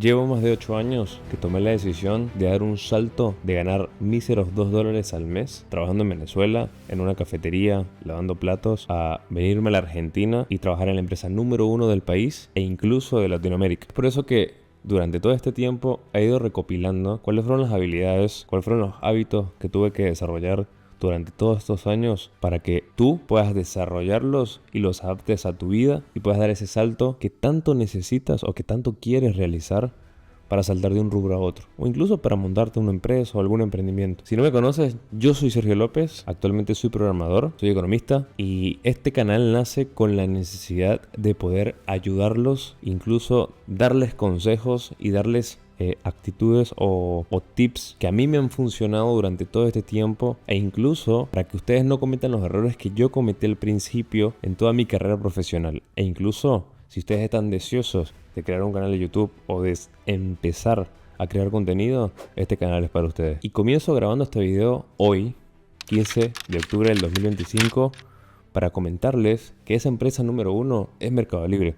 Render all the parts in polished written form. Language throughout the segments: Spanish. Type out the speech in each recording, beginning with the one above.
Llevo más de 8 años que tomé la decisión de dar un salto de ganar míseros $2 al mes trabajando en Venezuela, en una cafetería, lavando platos, a venirme a la Argentina y trabajar en la empresa número 1 del país e incluso de Latinoamérica. Por eso que durante todo este tiempo he ido recopilando cuáles fueron las habilidades, cuáles fueron los hábitos que tuve que desarrollar durante todos estos años para que tú puedas desarrollarlos y los adaptes a tu vida y puedas dar ese salto que tanto necesitas o que tanto quieres realizar para saltar de un rubro a otro o incluso para montarte una empresa o algún emprendimiento. Si no me conoces, yo soy Sergio López, actualmente soy programador, soy economista y este canal nace con la necesidad de poder ayudarlos, incluso darles consejos y darles actitudes o tips que a mí me han funcionado durante todo este tiempo e incluso para que ustedes no cometan los errores que yo cometí al principio en toda mi carrera profesional. E incluso si ustedes están deseosos de crear un canal de YouTube o de empezar a crear contenido, este canal es para ustedes. Y comienzo grabando este video hoy, 15 de octubre del 2025, para comentarles que esa empresa número 1 es Mercado Libre.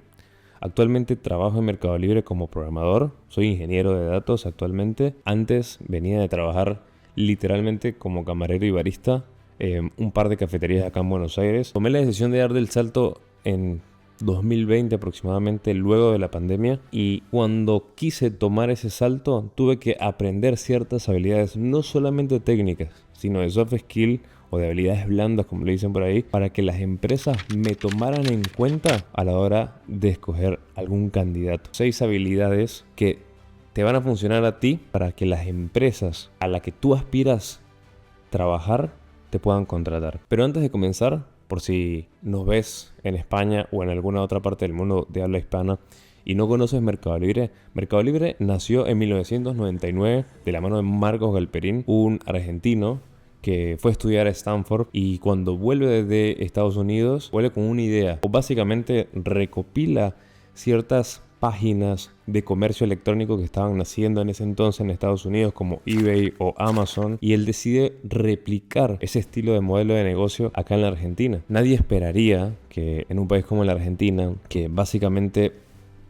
Actualmente trabajo en Mercado Libre como programador, soy ingeniero de datos actualmente. Antes venía de trabajar literalmente como camarero y barista en un par de cafeterías acá en Buenos Aires. Tomé la decisión de dar el salto en 2020 aproximadamente, luego de la pandemia, y cuando quise tomar ese salto tuve que aprender ciertas habilidades, no solamente técnicas, sino de soft skill o de habilidades blandas, como le dicen por ahí, para que las empresas me tomaran en cuenta a la hora de escoger algún candidato. 6 habilidades que te van a funcionar a ti para que las empresas a las que tú aspiras trabajar te puedan contratar. Pero antes de comenzar, por si nos ves en España o en alguna otra parte del mundo de habla hispana y no conoces Mercado Libre nació en 1999 de la mano de Marcos Galperín, un argentino que fue a estudiar a Stanford y cuando vuelve de Estados Unidos vuelve con una idea o básicamente recopila ciertas páginas de comercio electrónico que estaban naciendo en ese entonces en Estados Unidos como eBay o Amazon y él decide replicar ese estilo de modelo de negocio acá en la Argentina. Nadie esperaría que en un país como la Argentina, que básicamente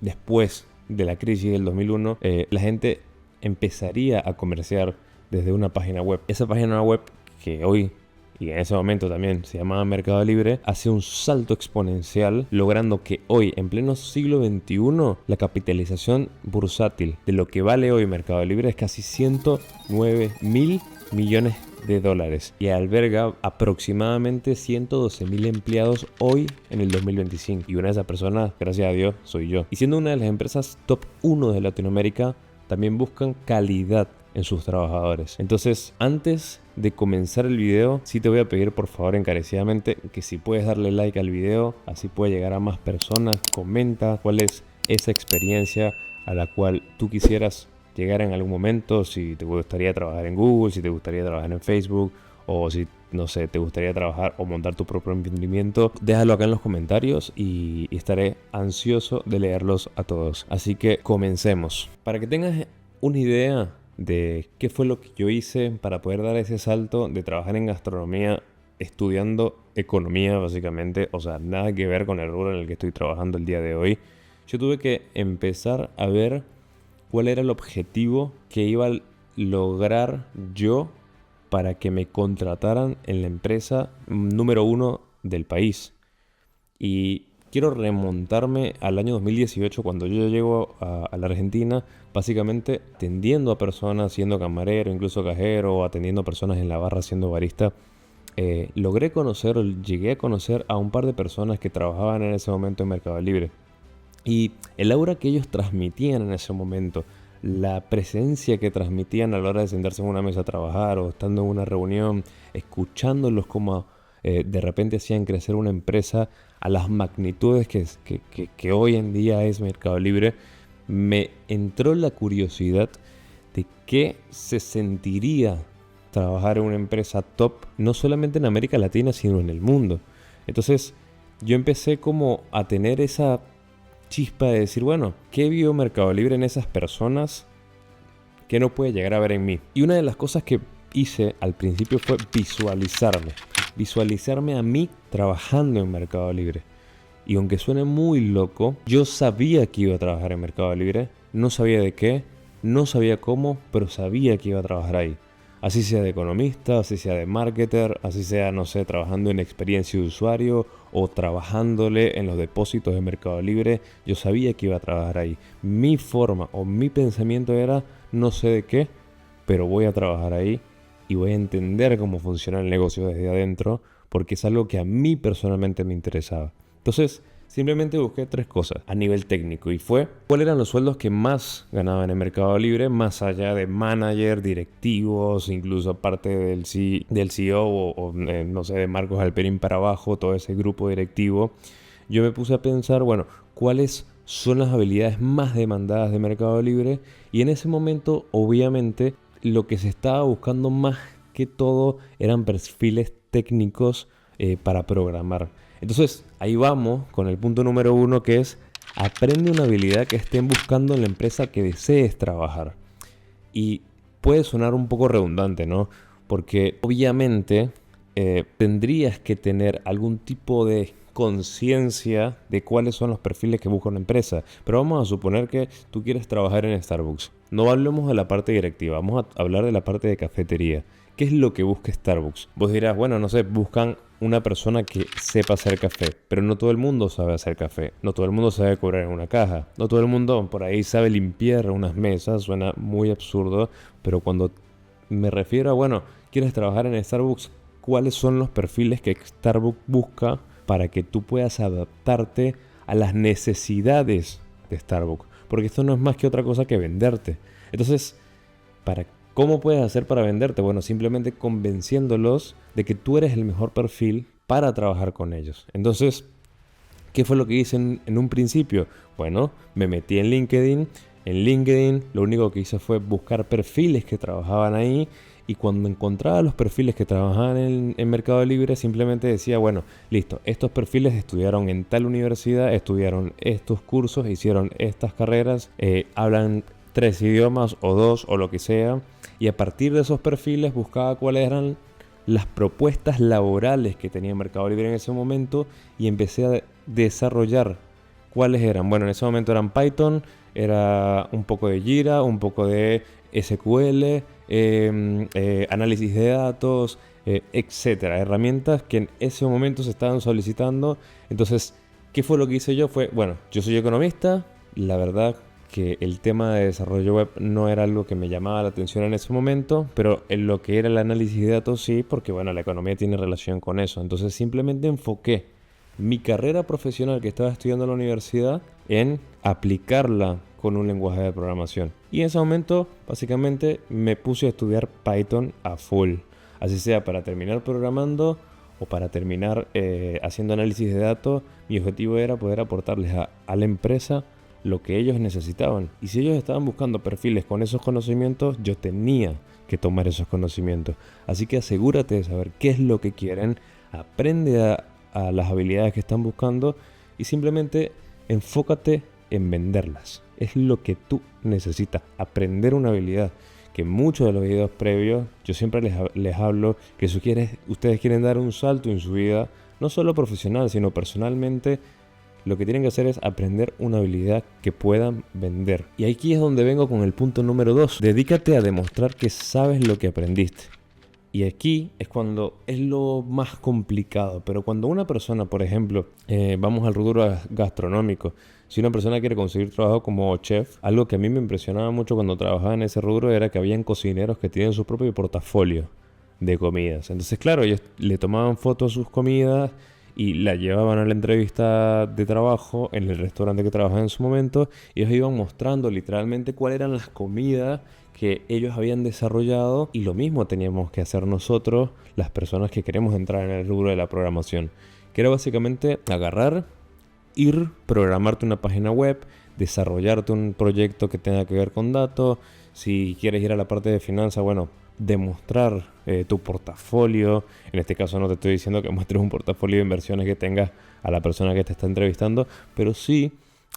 después de la crisis del 2001, la gente empezaría a comerciar desde una página web. Esa página web que hoy y en ese momento también se llamaba Mercado Libre, hace un salto exponencial, logrando que hoy, en pleno siglo XXI, la capitalización bursátil de lo que vale hoy Mercado Libre es casi 109.000 millones de dólares y alberga aproximadamente 112.000 empleados hoy en el 2025. Y una de esas personas, gracias a Dios, soy yo. Y siendo una de las empresas top 1 de Latinoamérica, también buscan calidad en sus trabajadores. Entonces, antes de comenzar el video, sí te voy a pedir por favor encarecidamente que si puedes darle like al video, así puede llegar a más personas. Comenta cuál es esa experiencia a la cual tú quisieras llegar en algún momento, si te gustaría trabajar en Google, si te gustaría trabajar en Facebook o si, no sé, te gustaría trabajar o montar tu propio emprendimiento. Déjalo acá en los comentarios y estaré ansioso de leerlos a todos. Así que comencemos. Para que tengas una idea de qué fue lo que yo hice para poder dar ese salto de trabajar en gastronomía estudiando economía básicamente, o sea, nada que ver con el rubro en el que estoy trabajando el día de hoy. Yo tuve que empezar a ver cuál era el objetivo que iba a lograr yo para que me contrataran en la empresa número 1 del país. Y quiero remontarme al año 2018 cuando yo llego a la Argentina, básicamente atendiendo a personas, siendo camarero, incluso cajero, o atendiendo a personas en la barra siendo barista. Llegué a conocer a un par de personas que trabajaban en ese momento en Mercado Libre. Y el aura que ellos transmitían en ese momento, la presencia que transmitían a la hora de sentarse en una mesa a trabajar o estando en una reunión, escuchándolos como de repente hacían crecer una empresa a las magnitudes que hoy en día es Mercado Libre, me entró la curiosidad de qué se sentiría trabajar en una empresa top, no solamente en América Latina, sino en el mundo. Entonces yo empecé como a tener esa chispa de decir, bueno, ¿qué vio Mercado Libre en esas personas que no puede llegar a ver en mí? Y una de las cosas que hice al principio fue visualizarme a mí trabajando en Mercado Libre. Y aunque suene muy loco, yo sabía que iba a trabajar en Mercado Libre, no sabía de qué, no sabía cómo, pero sabía que iba a trabajar ahí. Así sea de economista, así sea de marketer, así sea, no sé, trabajando en experiencia de usuario o trabajándole en los depósitos de Mercado Libre, yo sabía que iba a trabajar ahí. Mi forma o mi pensamiento era, no sé de qué, pero voy a trabajar ahí y voy a entender cómo funciona el negocio desde adentro, porque es algo que a mí personalmente me interesaba. Entonces, simplemente busqué 3 cosas a nivel técnico y fue cuáles eran los sueldos que más ganaban en Mercado Libre, más allá de manager, directivos, incluso aparte del CEO no sé, de Marcos Alperín para abajo, todo ese grupo directivo. Yo me puse a pensar, bueno, cuáles son las habilidades más demandadas de Mercado Libre, y en ese momento, obviamente, lo que se estaba buscando más que todo eran perfiles técnicos para programar. Entonces, ahí vamos con el punto número 1, que es aprende una habilidad que estén buscando en la empresa que desees trabajar. Y puede sonar un poco redundante, ¿no? Porque obviamente tendrías que tener algún tipo de conciencia de cuáles son los perfiles que busca una empresa. Pero vamos a suponer que tú quieres trabajar en Starbucks. No hablemos de la parte directiva, vamos a hablar de la parte de cafetería. ¿Qué es lo que busca Starbucks? Vos dirás, bueno, no sé, buscan una persona que sepa hacer café, pero no todo el mundo sabe hacer café, no todo el mundo sabe cobrar en una caja, no todo el mundo por ahí sabe limpiar unas mesas, suena muy absurdo, pero cuando me refiero a, bueno, quieres trabajar en Starbucks, ¿cuáles son los perfiles que Starbucks busca para que tú puedas adaptarte a las necesidades de Starbucks? Porque esto no es más que otra cosa que venderte. Entonces, ¿cómo puedes hacer para venderte? Bueno, simplemente convenciéndolos de que tú eres el mejor perfil para trabajar con ellos. Entonces, ¿qué fue lo que hice en un principio? Bueno, me metí en LinkedIn. En LinkedIn lo único que hice fue buscar perfiles que trabajaban ahí, y cuando encontraba los perfiles que trabajaban en Mercado Libre, simplemente decía, bueno, listo, estos perfiles estudiaron en tal universidad, estudiaron estos cursos, hicieron estas carreras, hablan 3 idiomas o 2 o lo que sea, y a partir de esos perfiles buscaba cuáles eran las propuestas laborales que tenía Mercado Libre en ese momento, y empecé a desarrollar cuáles eran. Bueno, en ese momento eran Python, era un poco de Jira, un poco de SQL, análisis de datos, etcétera. Herramientas que en ese momento se estaban solicitando. Entonces, ¿qué fue lo que hice yo? Fue, bueno, yo soy economista, la verdad que el tema de desarrollo web no era algo que me llamaba la atención en ese momento, pero en lo que era el análisis de datos sí, porque bueno, la economía tiene relación con eso. Entonces simplemente enfoqué mi carrera profesional que estaba estudiando en la universidad en aplicarla con un lenguaje de programación. Y en ese momento básicamente me puse a estudiar Python a full, así sea para terminar programando o para terminar haciendo análisis de datos. Mi objetivo era poder aportarles a la empresa lo que ellos necesitaban. Y si ellos estaban buscando perfiles con esos conocimientos, yo tenía que tomar esos conocimientos. Así que asegúrate de saber qué es lo que quieren, aprende a las habilidades que están buscando y simplemente enfócate en venderlas. Es lo que tú necesitas, aprender una habilidad. Que en muchos de los videos previos yo siempre les hablo que si ustedes quieren dar un salto en su vida, no solo profesional, sino personalmente, lo que tienen que hacer es aprender una habilidad que puedan vender. Y aquí es donde vengo con el punto número 2. Dedícate a demostrar que sabes lo que aprendiste. Y aquí es cuando es lo más complicado. Pero cuando una persona, por ejemplo, vamos al rubro gastronómico, si una persona quiere conseguir trabajo como chef, algo que a mí me impresionaba mucho cuando trabajaba en ese rubro era que habían cocineros que tienen su propio portafolio de comidas. Entonces, claro, ellos le tomaban fotos a sus comidas y la llevaban a la entrevista de trabajo en el restaurante que trabajaba en su momento, y ellos iban mostrando literalmente cuáles eran las comidas que ellos habían desarrollado, y lo mismo teníamos que hacer nosotros, las personas que queremos entrar en el rubro de la programación, que era básicamente agarrar, programarte una página web, desarrollarte un proyecto que tenga que ver con datos. Si quieres ir a la parte de finanzas, bueno, demostrar tu portafolio. En este caso no te estoy diciendo que muestres un portafolio de inversiones que tengas a la persona que te está entrevistando, pero sí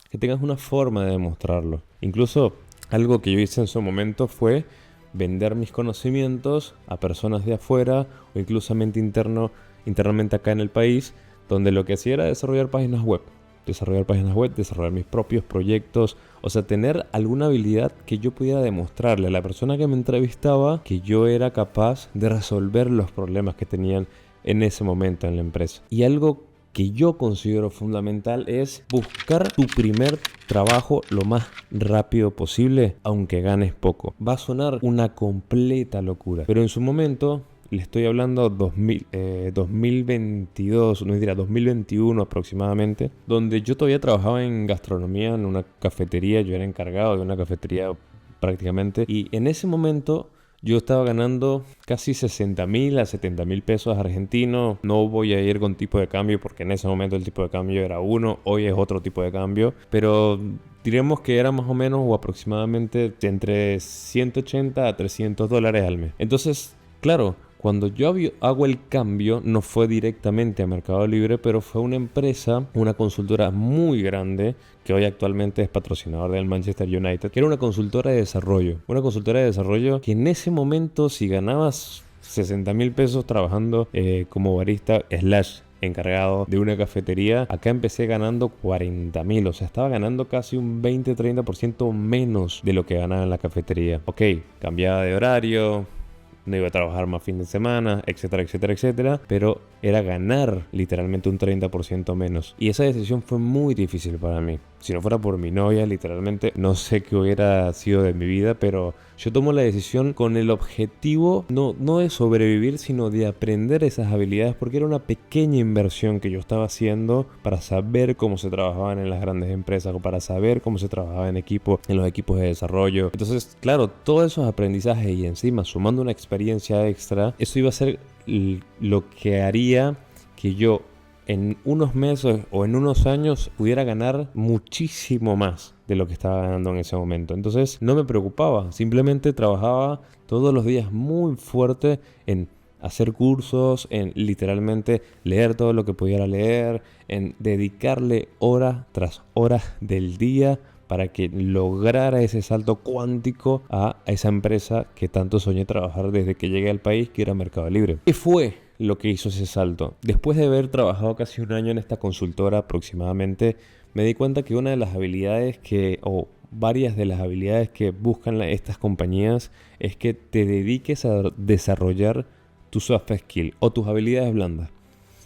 que tengas una forma de demostrarlo. Incluso algo que yo hice en su momento fue vender mis conocimientos a personas de afuera o incluso internamente acá en el país, donde lo que hacía era desarrollar páginas web. desarrollar páginas web, desarrollar mis propios proyectos. O sea, tener alguna habilidad que yo pudiera demostrarle a la persona que me entrevistaba que yo era capaz de resolver los problemas que tenían en ese momento en la empresa. Y algo que yo considero fundamental es buscar tu primer trabajo lo más rápido posible, aunque ganes poco. Va a sonar una completa locura, pero en su momento, le estoy hablando 2022, no diría 2021 aproximadamente, donde yo todavía trabajaba en gastronomía, en una cafetería. Yo era encargado de una cafetería prácticamente, y en ese momento yo estaba ganando casi 60.000 a 70.000 pesos argentinos. No voy a ir con tipo de cambio porque en ese momento el tipo de cambio era uno, hoy es otro tipo de cambio, pero diríamos que era más o menos o aproximadamente entre 180 a 300 dólares al mes. Entonces, claro, cuando yo hago el cambio, no fue directamente a Mercado Libre, pero fue una empresa, una consultora muy grande, que hoy actualmente es patrocinador del Manchester United, que era una consultora de desarrollo. Una consultora de desarrollo que en ese momento, si ganabas 60.000 pesos trabajando como barista / encargado de una cafetería, acá empecé ganando 40.000. O sea, estaba ganando casi un 20-30% menos de lo que ganaba en la cafetería. Ok, cambiaba de horario, no iba a trabajar más fin de semana, etcétera, etcétera, etcétera, pero era ganar literalmente un 30% menos. Y esa decisión fue muy difícil para mí. Si no fuera por mi novia, literalmente no sé qué hubiera sido de mi vida, pero yo tomo la decisión con el objetivo no de sobrevivir, sino de aprender esas habilidades, porque era una pequeña inversión que yo estaba haciendo para saber cómo se trabajaban en las grandes empresas o para saber cómo se trabajaba en equipo, en los equipos de desarrollo. Entonces, claro, todos esos aprendizajes y encima sumando una experiencia extra, eso iba a ser lo que haría que yo en unos meses o en unos años pudiera ganar muchísimo más de lo que estaba ganando en ese momento. Entonces no me preocupaba, simplemente trabajaba todos los días muy fuerte en hacer cursos, en literalmente leer todo lo que pudiera leer, en dedicarle horas tras horas del día para que lograra ese salto cuántico a esa empresa que tanto soñé trabajar desde que llegué al país, que era Mercado Libre. ¿Qué fue lo que hizo ese salto? Después de haber trabajado casi un año en esta consultora aproximadamente, me di cuenta que una de las habilidades o varias de las habilidades que buscan estas compañías es que te dediques a desarrollar tu soft skill o tus habilidades blandas.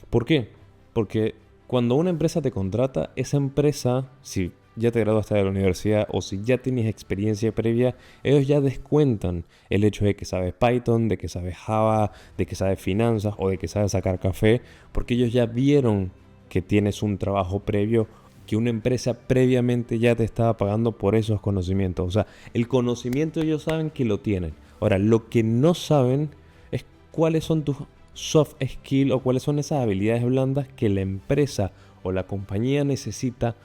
¿Por qué? Porque cuando una empresa te contrata, esa empresa, si ya te graduaste de la universidad o si ya tienes experiencia previa, ellos ya descuentan el hecho de que sabes Python, de que sabes Java, de que sabes finanzas o de que sabes sacar café, porque ellos ya vieron que tienes un trabajo previo, que una empresa previamente ya te estaba pagando por esos conocimientos. O sea, el conocimiento ellos saben que lo tienen. Ahora, lo que no saben es cuáles son tus soft skills o cuáles son esas habilidades blandas que la empresa o la compañía necesita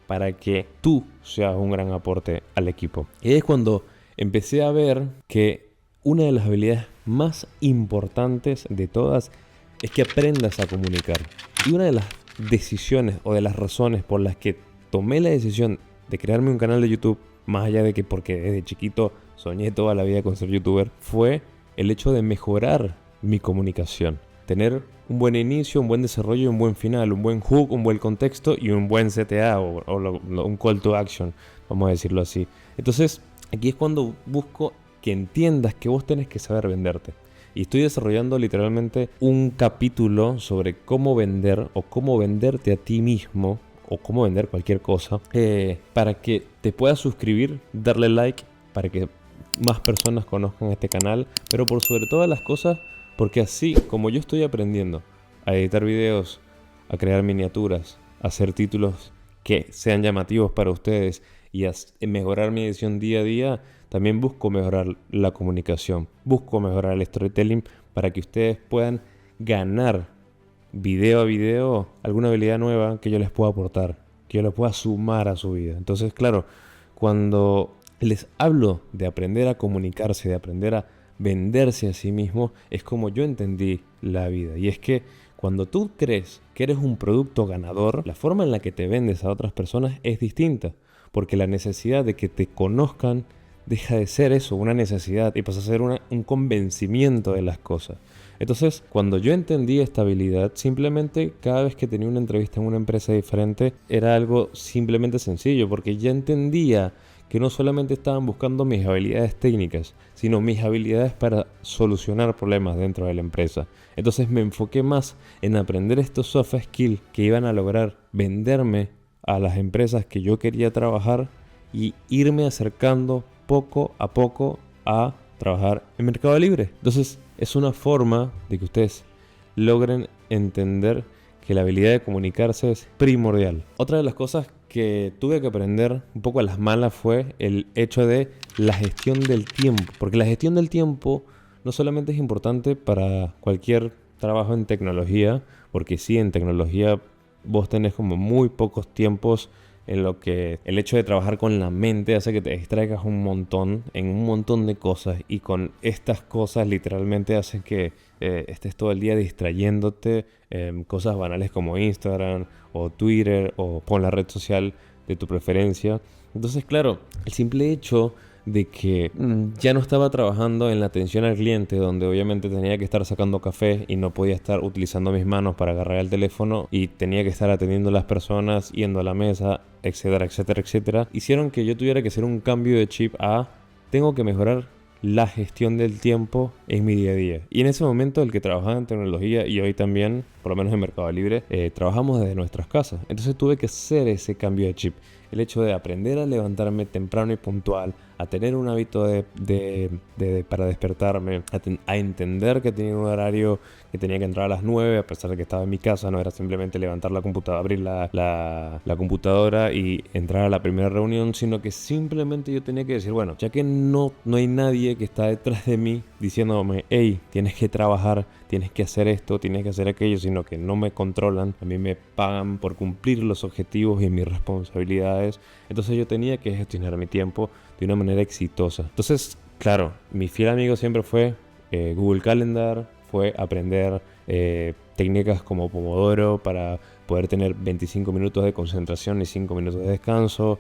para que tú seas un gran aporte al equipo. Y es cuando empecé a ver que una de las habilidades más importantes de todas es que aprendas a comunicar. Y una de las decisiones o de las razones por las que tomé la decisión de crearme un canal de YouTube, más allá de que porque desde chiquito soñé toda la vida con ser youtuber, fue el hecho de mejorar mi comunicación. Tener un buen inicio, un buen desarrollo y un buen final, un buen hook, un buen contexto y un buen CTA o un call to action, vamos a decirlo así. Entonces, aquí es cuando busco que entiendas que vos tenés que saber venderte. Y estoy desarrollando literalmente un capítulo sobre cómo vender o cómo venderte a ti mismo o cómo vender cualquier cosa para que te puedas suscribir, darle like, para que más personas conozcan este canal, pero por sobre todas las cosas, porque así como yo estoy aprendiendo a editar videos, a crear miniaturas, a hacer títulos que sean llamativos para ustedes y a mejorar mi edición día a día, también busco mejorar la comunicación, busco mejorar el storytelling para que ustedes puedan ganar video a video alguna habilidad nueva que yo les pueda aportar, que yo les pueda sumar a su vida. Entonces, claro, cuando les hablo de aprender a comunicarse, de aprender a venderse a sí mismo, es como yo entendí la vida. Y es que cuando tú crees que eres un producto ganador, la forma en la que te vendes a otras personas es distinta, porque la necesidad de que te conozcan deja de ser eso, una necesidad, y pasa a ser un convencimiento de las cosas. Entonces, cuando yo entendí esta habilidad, simplemente cada vez que tenía una entrevista en una empresa diferente, era algo simplemente sencillo, porque ya entendía que no solamente estaban buscando mis habilidades técnicas, sino mis habilidades para solucionar problemas dentro de la empresa. Entonces me enfoqué más en aprender estos soft skills que iban a lograr venderme a las empresas que yo quería trabajar y irme acercando poco a poco a trabajar en Mercado Libre. Entonces es una forma de que ustedes logren entender que la habilidad de comunicarse es primordial. Otra de las cosas que tuve que aprender un poco a las malas fue el hecho de la gestión del tiempo. Porque la gestión del tiempo no solamente es importante para cualquier trabajo en tecnología, porque sí, en tecnología vos tenés como muy pocos tiempos en lo que el hecho de trabajar con la mente hace que te distraigas un montón en un montón de cosas, y con estas cosas literalmente hacen que estés todo el día distrayéndote en cosas banales como Instagram o Twitter o con la red social de tu preferencia. Entonces, claro, el simple hecho de que ya no estaba trabajando en la atención al cliente, donde obviamente tenía que estar sacando café y no podía estar utilizando mis manos para agarrar el teléfono, y tenía que estar atendiendo a las personas, yendo a la mesa, etcétera, etcétera, etcétera, hicieron que yo tuviera que hacer un cambio de chip a tengo que mejorar la gestión del tiempo en mi día a día. Y en ese momento, el que trabajaba en tecnología, y hoy también, por lo menos en Mercado Libre, trabajamos desde nuestras casas. Entonces tuve que hacer ese cambio de chip. El hecho de aprender a levantarme temprano y puntual, a tener un hábito para despertarme, a entender que tenía un horario que tenía que entrar a las 9, a pesar de que estaba en mi casa. No era simplemente levantar la computadora, abrir la computadora y entrar a la primera reunión, sino que simplemente yo tenía que decir, bueno, ya que no hay nadie que está detrás de mí diciéndome, hey, tienes que trabajar, tienes que hacer esto, tienes que hacer aquello, sino que no me controlan, a mí me pagan por cumplir los objetivos y mis responsabilidades. Entonces yo tenía que gestionar mi tiempo de una manera exitosa. Entonces, claro, mi fiel amigo siempre fue Google Calendar, fue aprender técnicas como Pomodoro para poder tener 25 minutos de concentración y 5 minutos de descanso.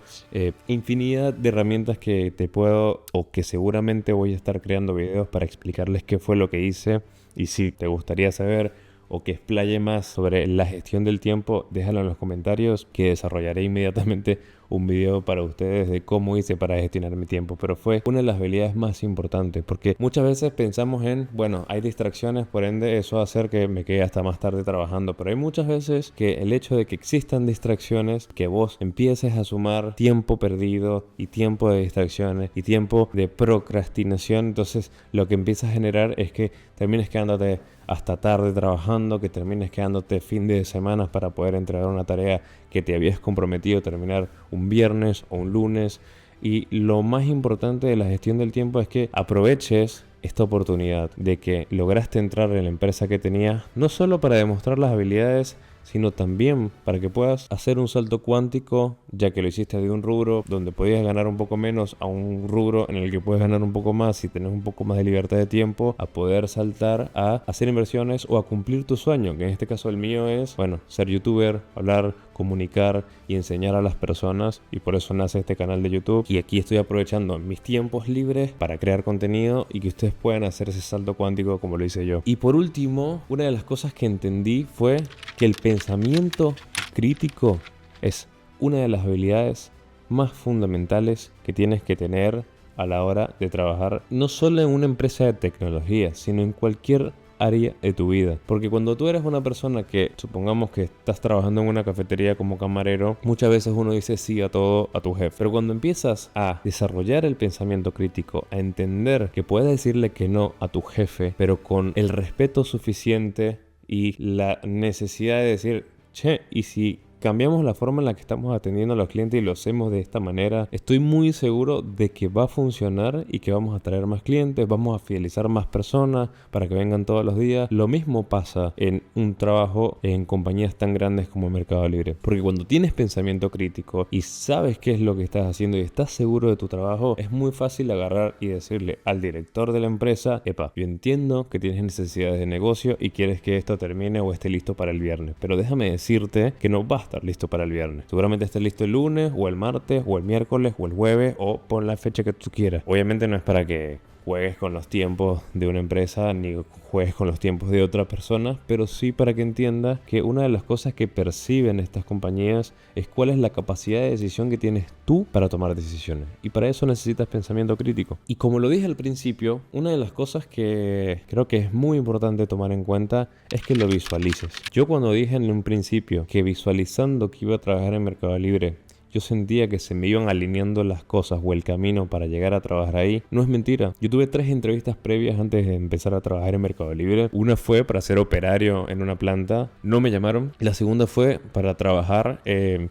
Infinidad de herramientas que te puedo, o que seguramente voy a estar creando videos para explicarles qué fue lo que hice. Y si te gustaría saber o que explaye más sobre la gestión del tiempo, déjalo en los comentarios, que desarrollaré inmediatamente un video para ustedes de cómo hice para gestionar mi tiempo. Pero fue una de las habilidades más importantes, porque muchas veces pensamos en, bueno, hay distracciones, por ende eso va a hacer que me quede hasta más tarde trabajando, pero hay muchas veces que el hecho de que existan distracciones, que vos empieces a sumar tiempo perdido y tiempo de distracciones y tiempo de procrastinación, entonces lo que empieza a generar es que termines quedándote hasta tarde trabajando, que termines quedándote fin de semana para poder entregar una tarea que te habías comprometido a terminar un viernes o un lunes. Y lo más importante de la gestión del tiempo es que aproveches esta oportunidad de que lograste entrar en la empresa que tenías, no solo para demostrar las habilidades, sino también para que puedas hacer un salto cuántico, ya que lo hiciste de un rubro donde podías ganar un poco menos a un rubro en el que puedes ganar un poco más y tener un poco más de libertad de tiempo, a poder saltar a hacer inversiones o a cumplir tu sueño, que en este caso el mío es, bueno, ser youtuber, hablar, comunicar y enseñar a las personas, y por eso nace este canal de YouTube. Y aquí estoy aprovechando mis tiempos libres para crear contenido y que ustedes puedan hacer ese salto cuántico como lo hice yo. Y por último, una de las cosas que entendí fue que el pensamiento crítico es una de las habilidades más fundamentales que tienes que tener a la hora de trabajar, no solo en una empresa de tecnología, sino en cualquier área de tu vida. Porque cuando tú eres una persona que, supongamos que estás trabajando en una cafetería como camarero, muchas veces uno dice sí a todo a tu jefe. Pero cuando empiezas a desarrollar el pensamiento crítico, a entender que puedes decirle que no a tu jefe, pero con el respeto suficiente y la necesidad de decir, che, y si cambiamos la forma en la que estamos atendiendo a los clientes y lo hacemos de esta manera, estoy muy seguro de que va a funcionar y que vamos a traer más clientes, vamos a fidelizar más personas para que vengan todos los días. Lo mismo pasa en un trabajo en compañías tan grandes como Mercado Libre, porque cuando tienes pensamiento crítico y sabes qué es lo que estás haciendo y estás seguro de tu trabajo, es muy fácil agarrar y decirle al director de la empresa, epa, yo entiendo que tienes necesidades de negocio y quieres que esto termine o esté listo para el viernes, pero déjame decirte que no basta estar listo para el viernes. Seguramente estés listo el lunes o el martes o el miércoles o el jueves, o pon la fecha que tú quieras. Obviamente no es para que juegues con los tiempos de una empresa ni juegues con los tiempos de otras personas, pero sí para que entiendas que una de las cosas que perciben estas compañías es cuál es la capacidad de decisión que tienes tú para tomar decisiones. Y para eso necesitas pensamiento crítico. Y como lo dije al principio, una de las cosas que creo que es muy importante tomar en cuenta es que lo visualices. Yo cuando dije en un principio que visualizando que iba a trabajar en Mercado Libre, yo sentía que se me iban alineando las cosas o el camino para llegar a trabajar ahí. No es mentira. Yo tuve 3 entrevistas previas antes de empezar a trabajar en Mercado Libre. Una fue para ser operario en una planta. No me llamaron. La segunda fue para trabajar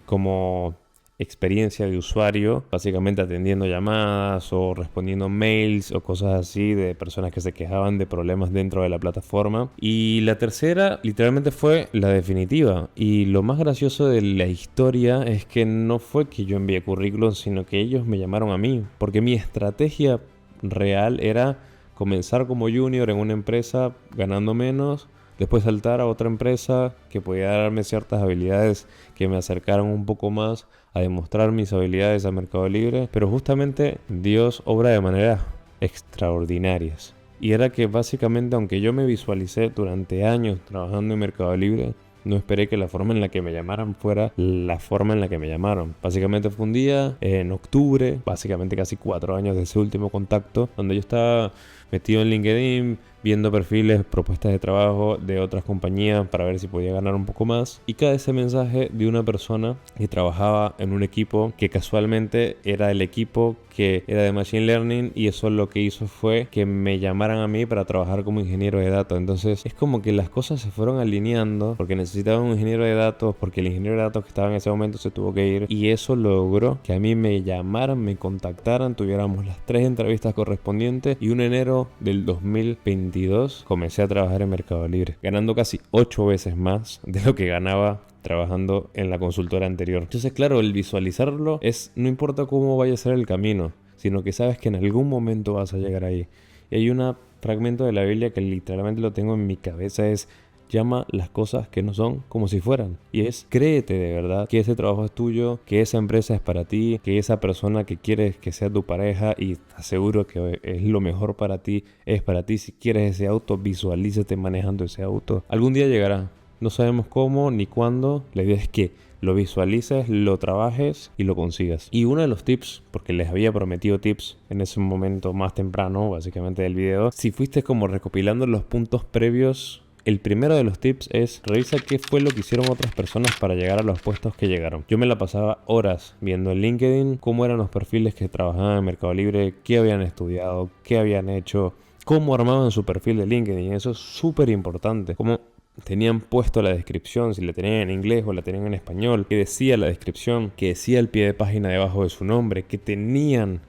como experiencia de usuario, básicamente atendiendo llamadas o respondiendo mails o cosas así de personas que se quejaban de problemas dentro de la plataforma. Y la tercera literalmente fue la definitiva. Y lo más gracioso de la historia es que no fue que yo envié currículum, sino que ellos me llamaron a mí, porque mi estrategia real era comenzar como junior en una empresa ganando menos, después saltar a otra empresa que podía darme ciertas habilidades que me acercaran un poco más a demostrar mis habilidades a Mercado Libre. Pero justamente Dios obra de maneras extraordinarias. Y era que básicamente, aunque yo me visualicé durante años trabajando en Mercado Libre, no esperé que la forma en la que me llamaran fuera la forma en la que me llamaron. Básicamente fue un día en octubre, básicamente casi 4 años de ese último contacto, donde yo estaba metido en LinkedIn, viendo perfiles, propuestas de trabajo de otras compañías para ver si podía ganar un poco más. Y cae ese mensaje de una persona que trabajaba en un equipo que casualmente era el equipo que era de Machine Learning, y eso lo que hizo fue que me llamaran a mí para trabajar como ingeniero de datos. Entonces es como que las cosas se fueron alineando porque necesitaban un ingeniero de datos, porque el ingeniero de datos que estaba en ese momento se tuvo que ir, y eso logró que a mí me llamaran, me contactaran, tuviéramos las 3 entrevistas correspondientes, y en enero del 2022 comencé a trabajar en Mercado Libre, ganando casi 8 veces más de lo que ganaba trabajando en la consultora anterior. Entonces, claro, el visualizarlo es, no importa cómo vaya a ser el camino, sino que sabes que en algún momento vas a llegar ahí. Y hay un fragmento de la Biblia que literalmente lo tengo en mi cabeza, es: llama las cosas que no son como si fueran. Y es: créete de verdad que ese trabajo es tuyo, que esa empresa es para ti, que esa persona que quieres que sea tu pareja y te aseguro que es lo mejor para ti, es para ti. Si quieres ese auto, visualízate manejando ese auto. Algún día llegará. No sabemos cómo ni cuándo. La idea es que lo visualices, lo trabajes y lo consigas. Y uno de los tips, porque les había prometido tips en ese momento más temprano, básicamente del video, si fuiste como recopilando los puntos previos, el primero de los tips es: revisa qué fue lo que hicieron otras personas para llegar a los puestos que llegaron. Yo me la pasaba horas viendo en LinkedIn cómo eran los perfiles que trabajaban en Mercado Libre, qué habían estudiado, qué habían hecho, cómo armaban su perfil de LinkedIn. Eso es súper importante. Cómo tenían puesto la descripción, si la tenían en inglés o la tenían en español, qué decía la descripción, qué decía el pie de página debajo de su nombre, qué tenían,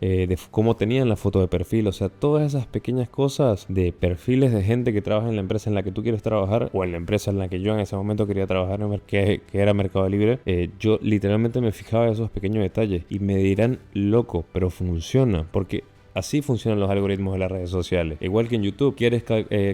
cómo tenían la foto de perfil. O sea, todas esas pequeñas cosas de perfiles de gente que trabaja en la empresa en la que tú quieres trabajar, o en la empresa en la que yo en ese momento quería trabajar, que era Mercado Libre. Yo literalmente me fijaba en esos pequeños detalles y me dirán loco, pero funciona, porque así funcionan los algoritmos de las redes sociales. Igual que en YouTube. ¿Quieres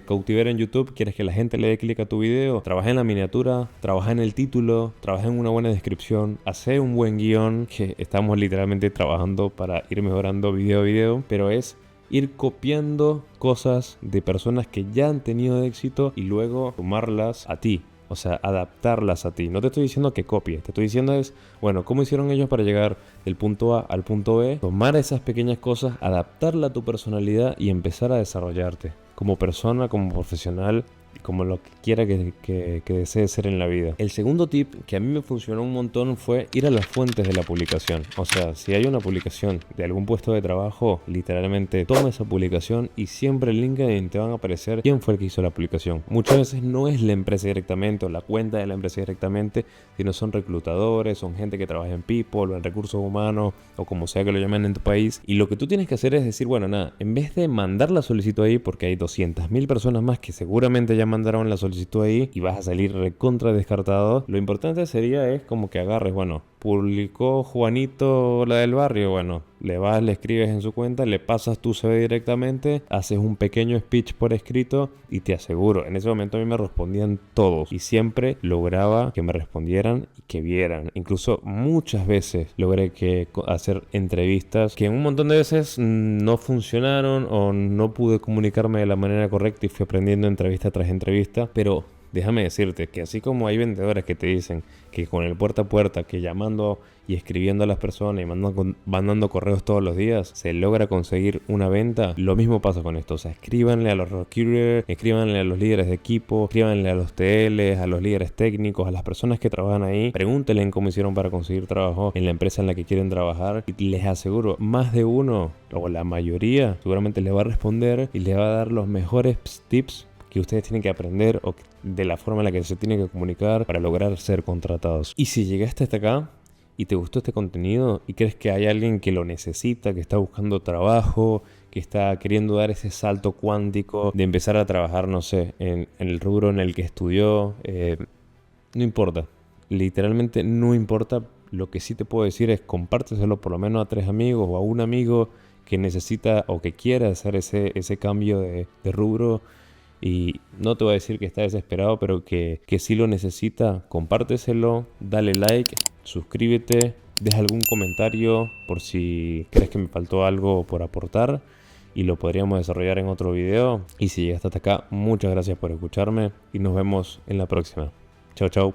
cautivar en YouTube? ¿Quieres que la gente le dé clic a tu video? Trabaja en la miniatura, trabaja en el título, trabaja en una buena descripción, hace un buen guión, que estamos literalmente trabajando para ir mejorando video a video, pero es ir copiando cosas de personas que ya han tenido éxito y luego tomarlas a ti. O sea, adaptarlas a ti. No te estoy diciendo que copies. Te estoy diciendo es, bueno, ¿cómo hicieron ellos para llegar del punto A al punto B? Tomar esas pequeñas cosas, adaptarla a tu personalidad y empezar a desarrollarte como persona, como profesional, como lo que quiera que desees ser en la vida. El segundo tip que a mí me funcionó un montón fue ir a las fuentes de la publicación. O sea, si hay una publicación de algún puesto de trabajo, literalmente toma esa publicación y siempre en LinkedIn te van a aparecer quién fue el que hizo la publicación. Muchas veces no es la empresa directamente o la cuenta de la empresa directamente, sino son reclutadores, son gente que trabaja en People o en recursos humanos o como sea que lo llamen en tu país. Y lo que tú tienes que hacer es decir, bueno, nada, en vez de mandar la solicitud ahí, porque hay 200.000 personas más que seguramente ya mandaron la solicitud ahí y vas a salir recontra descartado, lo importante sería es como que agarres, bueno, publicó Juanito la del barrio, bueno, le vas, le escribes en su cuenta, le pasas tu CV directamente, haces un pequeño speech por escrito y te aseguro, en ese momento a mí me respondían todos y siempre lograba que me respondieran y que vieran. Incluso muchas veces logré hacer entrevistas que en un montón de veces no funcionaron o no pude comunicarme de la manera correcta y fui aprendiendo entrevista tras entrevista, pero déjame decirte que así como hay vendedores que te dicen que con el puerta a puerta, que llamando y escribiendo a las personas y mandando correos todos los días, se logra conseguir una venta, lo mismo pasa con esto. O sea, escríbanle a los recruiters, escríbanle a los líderes de equipo, escríbanle a los TLs, a los líderes técnicos, a las personas que trabajan ahí, pregúntenle cómo hicieron para conseguir trabajo en la empresa en la que quieren trabajar y les aseguro, más de uno o la mayoría seguramente les va a responder y les va a dar los mejores tips que ustedes tienen que aprender o de la forma en la que se tienen que comunicar para lograr ser contratados. Y si llegaste hasta acá y te gustó este contenido y crees que hay alguien que lo necesita, que está buscando trabajo, que está queriendo dar ese salto cuántico de empezar a trabajar, no sé, en el rubro en el que estudió, no importa. Literalmente no importa. Lo que sí te puedo decir es compárteselo por lo menos a 3 amigos o a un amigo que necesita o que quiera hacer ese cambio de rubro. Y no te voy a decir que está desesperado, pero que sí lo necesita. Compárteselo, dale like, suscríbete, deja algún comentario por si crees que me faltó algo por aportar y lo podríamos desarrollar en otro video. Y si llegaste hasta acá, muchas gracias por escucharme y nos vemos en la próxima. Chao, chao.